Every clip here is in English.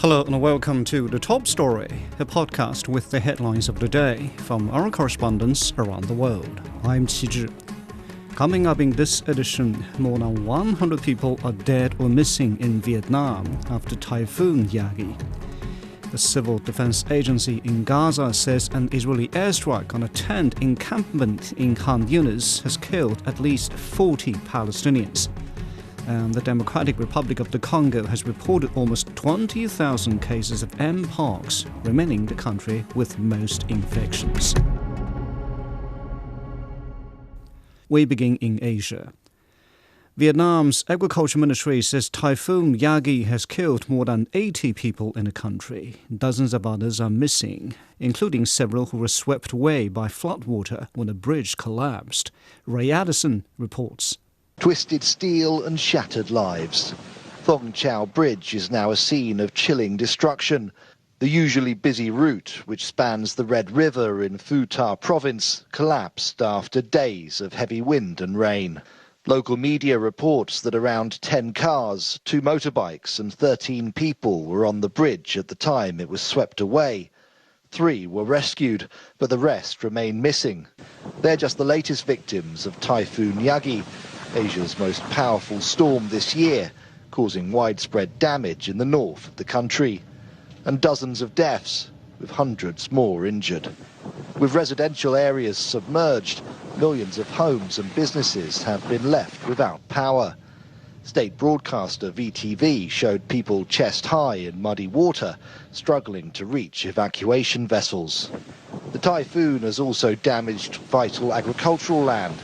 Hello and welcome to The Top Story, a podcast with the headlines of the day from our correspondents around the world. I'm Qi. Coming up in this edition, more than 100 people are dead or missing in Vietnam after Typhoon Yagi. The Civil Defense Agency in Gaza says an Israeli airstrike on a tent encampment in Khan Yunis has killed at least 40 Palestinians. And the Democratic Republic of the Congo has reported almost 20,000 cases of Mpox, remaining the country with most infections. We begin in Asia. Vietnam's Agriculture Ministry says Typhoon Yagi has killed more than 80 people in the country. Dozens of others are missing, including several who were swept away by floodwater when a bridge collapsed. Ray Addison reports. Twisted steel and shattered lives. Thong Chau Bridge is now a scene of chilling destruction. The usually busy route, which spans the Red River in Phu Ta province, collapsed after days of heavy wind and rain. Local media reports that around 10 cars, 2 motorbikes and 13 people were on the bridge at the time it was swept away. 3 were rescued, but the rest remain missing. They're just the latest victims of Typhoon Yagi, Asia's most powerful storm this year, causing widespread damage in the north of the country, and dozens of deaths, with hundreds more injured. With residential areas submerged, millions of homes and businesses have been left without power. State broadcaster VTV showed people chest high in muddy water, struggling to reach evacuation vessels. The typhoon has also damaged vital agricultural land,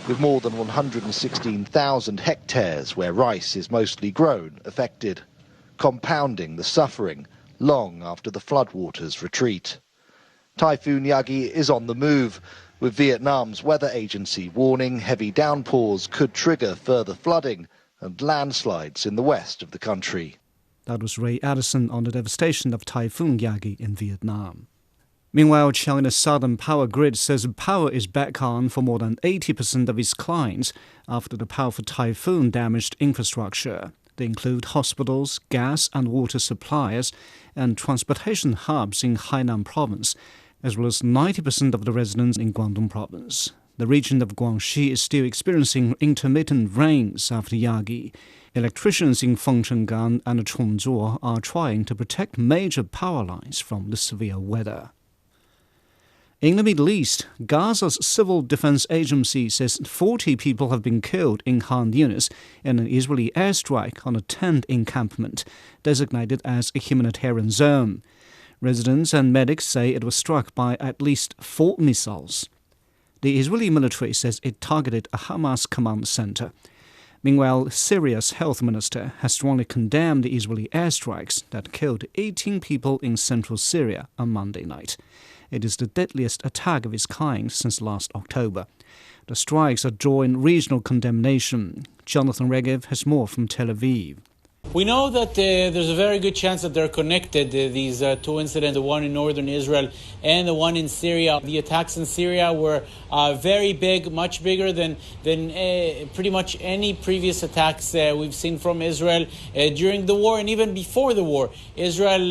with more than 116,000 hectares where rice is mostly grown affected, compounding the suffering long after the floodwaters retreat. Typhoon Yagi is on the move, with Vietnam's weather agency warning heavy downpours could trigger further flooding and landslides in the west of the country. That was Ray Addison on the devastation of Typhoon Yagi in Vietnam. Meanwhile, China's Southern Power Grid says power is back on for more than 80% of its clients after the powerful typhoon damaged infrastructure. They include hospitals, gas and water suppliers, and transportation hubs in Hainan province, as well as 90% of the residents in Guangdong province. The region of Guangxi is still experiencing intermittent rains after Yagi. Electricians in Fengchenggang and Chongzuo are trying to protect major power lines from the severe weather. In the Middle East, Gaza's Civil Defense Agency says 40 people have been killed in Khan Yunis in an Israeli airstrike on a tent encampment, designated as a humanitarian zone. Residents and medics say it was struck by at least 4 missiles. The Israeli military says it targeted a Hamas command center. Meanwhile, Syria's health minister has strongly condemned the Israeli airstrikes that killed 18 people in central Syria on Monday night. It is the deadliest attack of its kind since last October. The strikes are drawing regional condemnation. Jonathan Regev has more from Tel Aviv. We know that there's a very good chance that they're connected, these 2 incidents, the one in northern Israel and the one in Syria. The attacks in Syria were very big, much bigger than pretty much any previous attacks we've seen from Israel during the war and even before the war. Israel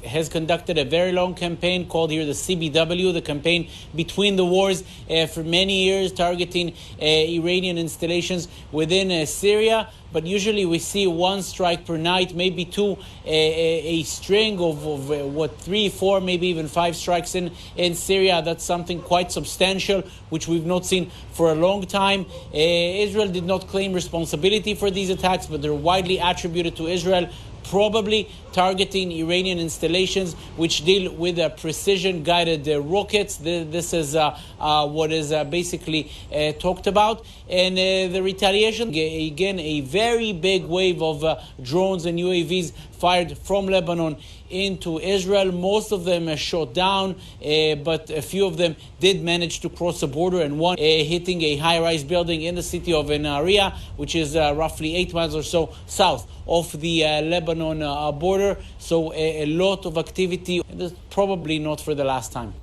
has conducted a very long campaign called here the CBW, the campaign between the wars, for many years, targeting Iranian installations within Syria. But usually we see 1 strike per night, maybe 2, a string of 3, 4, maybe even 5 strikes in Syria. That's something quite substantial, which we've not seen for a long time. Israel did not claim responsibility for these attacks, but they're widely attributed to Israel, probably targeting Iranian installations which deal with precision-guided rockets. This is what is basically talked about. And the retaliation, again, a very big wave of drones and UAVs fired from Lebanon into Israel. Most of them shot down, but a few of them did manage to cross the border, and one hitting a high-rise building in the city of Nahariya, which is roughly 8 miles or so south of the Lebanon border. So a lot of activity, and this is probably not for the last time.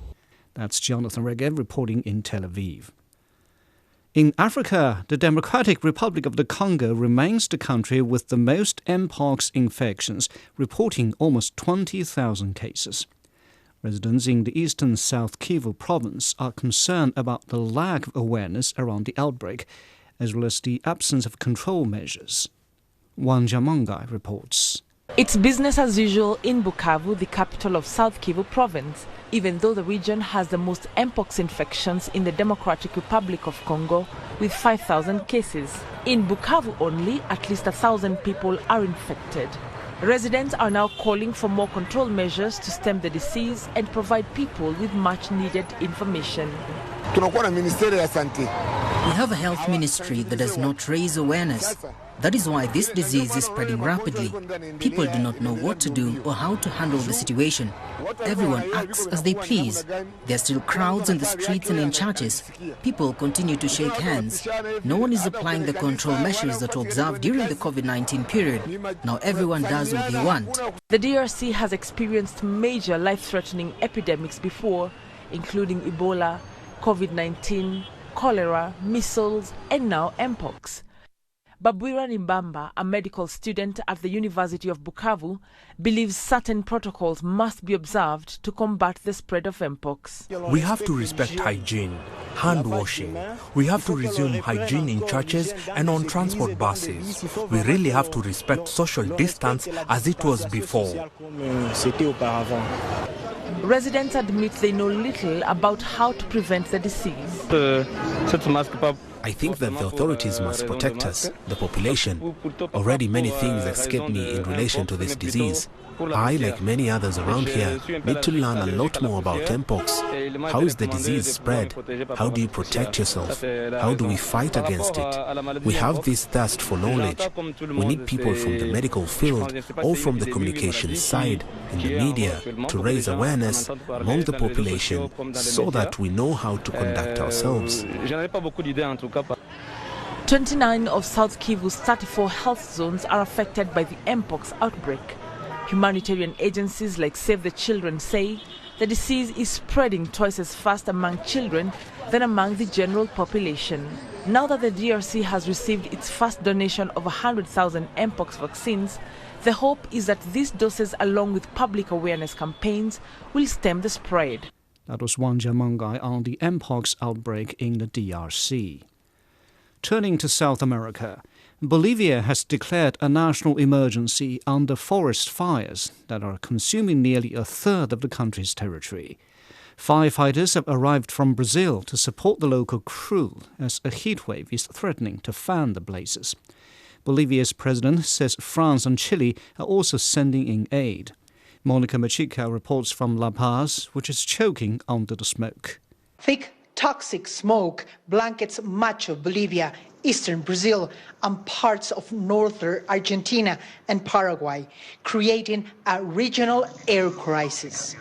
That's Jonathan Regev reporting in Tel Aviv. In Africa, the Democratic Republic of the Congo remains the country with the most Mpox infections, reporting almost 20,000 cases. Residents in the eastern South Kivu province are concerned about the lack of awareness around the outbreak, as well as the absence of control measures. Wang Jamongai reports. It's business as usual in Bukavu, the capital of South Kivu province, even though the region has the most Mpox infections in the Democratic Republic of Congo, with 5,000 cases. In Bukavu only, at least 1,000 people are infected. Residents are now calling for more control measures to stem the disease and provide people with much-needed information. We have a health ministry that does not raise awareness. That is why this disease is spreading rapidly. People do not know what to do or how to handle the situation. Everyone acts as they please. There are still crowds in the streets and in churches. People continue to shake hands. No one is applying the control measures that were observed during the COVID-19 period. Now everyone does what they want. The DRC has experienced major life-threatening epidemics before, including Ebola, COVID-19, cholera, measles, and now Mpox. Babwira Nimbamba, a medical student at the University of Bukavu, believes certain protocols must be observed to combat the spread of Mpox. We have to respect hygiene, hand washing. We have to resume hygiene in churches and on transport buses. We really have to respect social distance as it was before. Residents admit they know little about how to prevent the disease. I think that the authorities must protect us, the population. Already many things escape me in relation to this disease. I, like many others around here, need to learn a lot more about Mpox. How is the disease spread? How do you protect yourself? How do we fight against it? We have this thirst for knowledge. We need people from the medical field or from the communications side in the media to raise awareness among the population so that we know how to conduct ourselves. 29 of South Kivu's 34 health zones are affected by the Mpox outbreak. Humanitarian agencies like Save the Children say the disease is spreading twice as fast among children than among the general population. Now that the DRC has received its first donation of 100,000 Mpox vaccines, the hope is that these doses, along with public awareness campaigns, will stem the spread. That was Wang Jamongai on the Mpox outbreak in the DRC. Turning to South America, Bolivia has declared a national emergency on the forest fires that are consuming nearly a third of the country's territory. Firefighters have arrived from Brazil to support the local crew as a heatwave is threatening to fan the blazes. Bolivia's president says France and Chile are also sending in aid. Monica Machica reports from La Paz, which is choking under the smoke. Thick, toxic smoke blankets much of Bolivia, eastern Brazil, and parts of northern Argentina and Paraguay, creating a regional air crisis.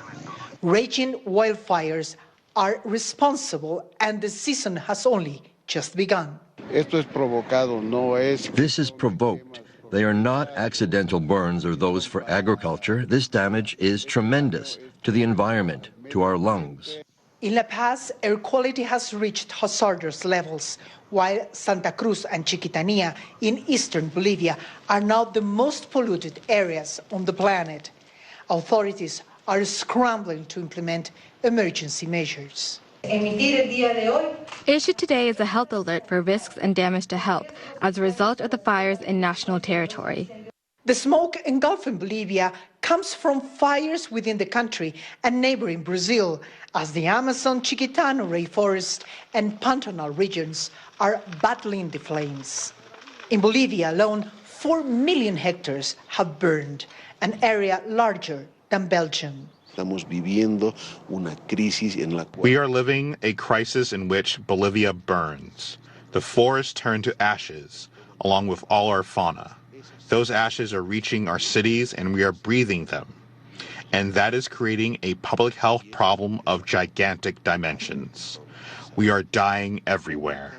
Raging wildfires are responsible, and the season has only just begun. This is provoked. They are not accidental burns or those for agriculture. This damage is tremendous to the environment, to our lungs. In La Paz, air quality has reached hazardous levels, while Santa Cruz and Chiquitania in eastern Bolivia are now the most polluted areas on the planet. Authorities are scrambling to implement emergency measures. Issued today is a health alert for risks and damage to health as a result of the fires in national territory. The smoke engulfing Bolivia comes from fires within the country and neighboring Brazil, as the Amazon, Chiquitano rainforest and Pantanal regions are battling the flames. In Bolivia alone, 4 million hectares have burned, an area larger than Belgium. We are living a crisis in which Bolivia burns. The forests turn to ashes, along with all our fauna. Those ashes are reaching our cities and we are breathing them. And that is creating a public health problem of gigantic dimensions. We are dying everywhere.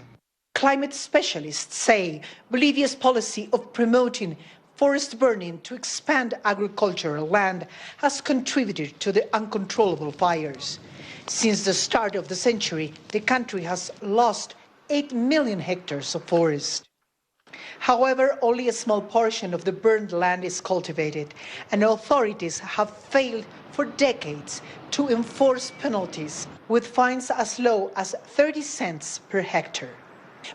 Climate specialists say Bolivia's policy of promoting forest burning to expand agricultural land has contributed to the uncontrollable fires. Since the start of the century, the country has lost 8 million hectares of forest. However, only a small portion of the burned land is cultivated, and authorities have failed for decades to enforce penalties, with fines as low as 30 cents per hectare.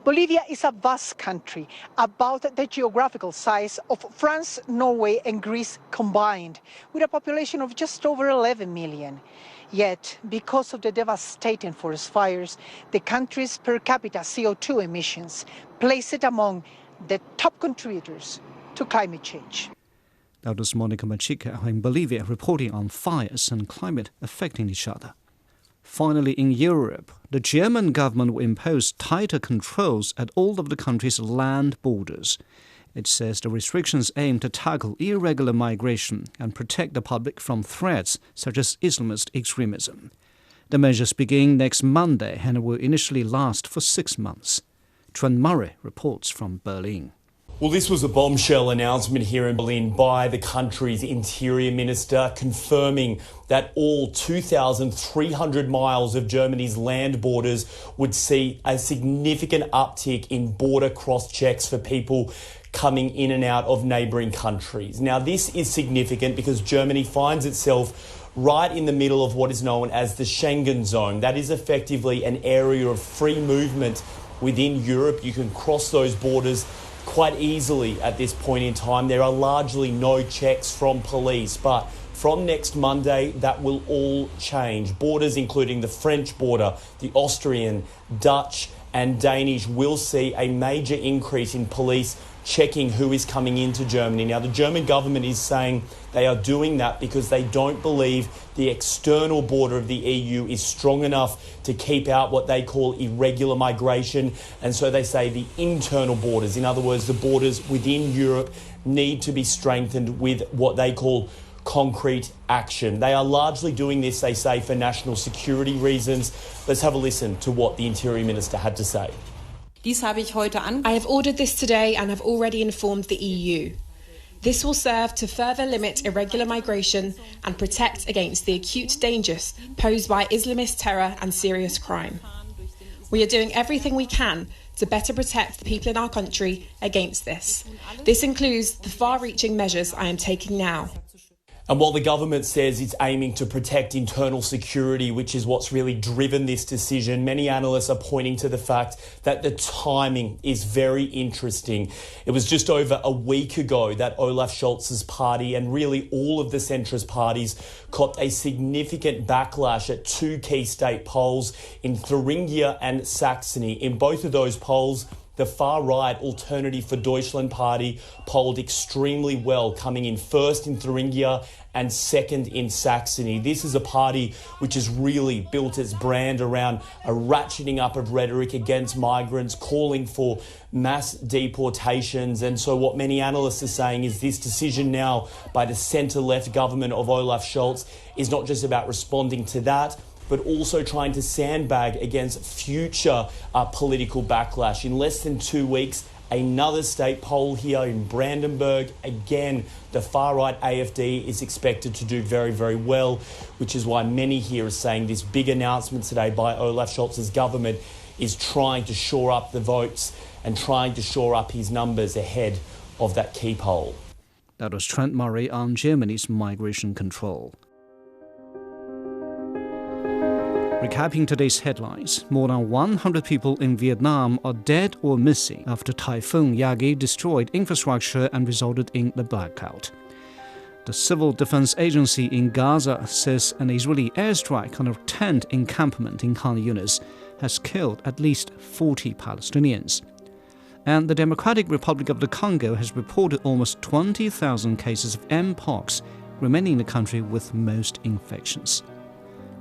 Bolivia is a vast country, about the geographical size of France, Norway, and Greece combined, with a population of just over 11 million. Yet, because of the devastating forest fires, the country's per capita CO2 emissions place it among the top contributors to climate change. That was Monica Machica in Bolivia reporting on fires and climate affecting each other. Finally, in Europe, the German government will impose tighter controls at all of the country's land borders. It says the restrictions aim to tackle irregular migration and protect the public from threats such as Islamist extremism. The measures begin next Monday and will initially last for 6 months. Trent Murray reports from Berlin. Well, this was a bombshell announcement here in Berlin by the country's interior minister, confirming that all 2,300 miles of Germany's land borders would see a significant uptick in border cross-checks for people coming in and out of neighbouring countries. Now, this is significant because Germany finds itself right in the middle of what is known as the Schengen zone. That is effectively an area of free movement within Europe. You can cross those borders quite easily at this point in time. There are largely no checks from police, but from next Monday, that will all change. Borders, including the French border, the Austrian, Dutch and Danish, will see a major increase in police checking who is coming into Germany. Now, the German government is saying they are doing that because they don't believe the external border of the EU is strong enough to keep out what they call irregular migration. And so they say the internal borders, in other words, the borders within Europe, need to be strengthened with what they call concrete action. They are largely doing this, they say, for national security reasons. Let's have a listen to what the Interior Minister had to say. I have ordered this today and have already informed the EU. This will serve to further limit irregular migration and protect against the acute dangers posed by Islamist terror and serious crime. We are doing everything we can to better protect the people in our country against this. This includes the far-reaching measures I am taking now. And while the government says it's aiming to protect internal security, which is what's really driven this decision, many analysts are pointing to the fact that the timing is very interesting. It was just over a week ago that Olaf Scholz's party and really all of the centrist parties copped a significant backlash at 2 key state polls in Thuringia and Saxony. In both of those polls, the far-right Alternative for Deutschland party polled extremely well, coming in first in Thuringia and second in Saxony. This is a party which has really built its brand around a ratcheting up of rhetoric against migrants, calling for mass deportations. And so what many analysts are saying is this decision now by the centre-left government of Olaf Scholz is not just about responding to that, but also trying to sandbag against future political backlash. In less than 2 weeks, another state poll here in Brandenburg. Again, the far-right AfD is expected to do very, very well, which is why many here are saying this big announcement today by Olaf Scholz's government is trying to shore up the votes and trying to shore up his numbers ahead of that key poll. That was Trent Murray on Germany's migration control. Recapping today's headlines, more than 100 people in Vietnam are dead or missing after Typhoon Yagi destroyed infrastructure and resulted in the blackout. The Civil Defense Agency in Gaza says an Israeli airstrike on a tent encampment in Khan Yunis has killed at least 40 Palestinians. And the Democratic Republic of the Congo has reported almost 20,000 cases of Mpox, remaining the country with most infections.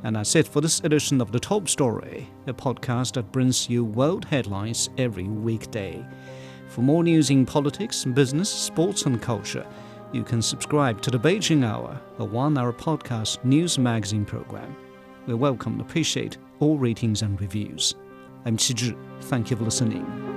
And that's it for this edition of The Top Story, a podcast that brings you world headlines every weekday. For more news in politics, business, sports and culture, you can subscribe to The Beijing Hour, a 1-hour podcast news magazine program. We welcome and appreciate all ratings and reviews. I'm Qi Zhi. Thank you for listening.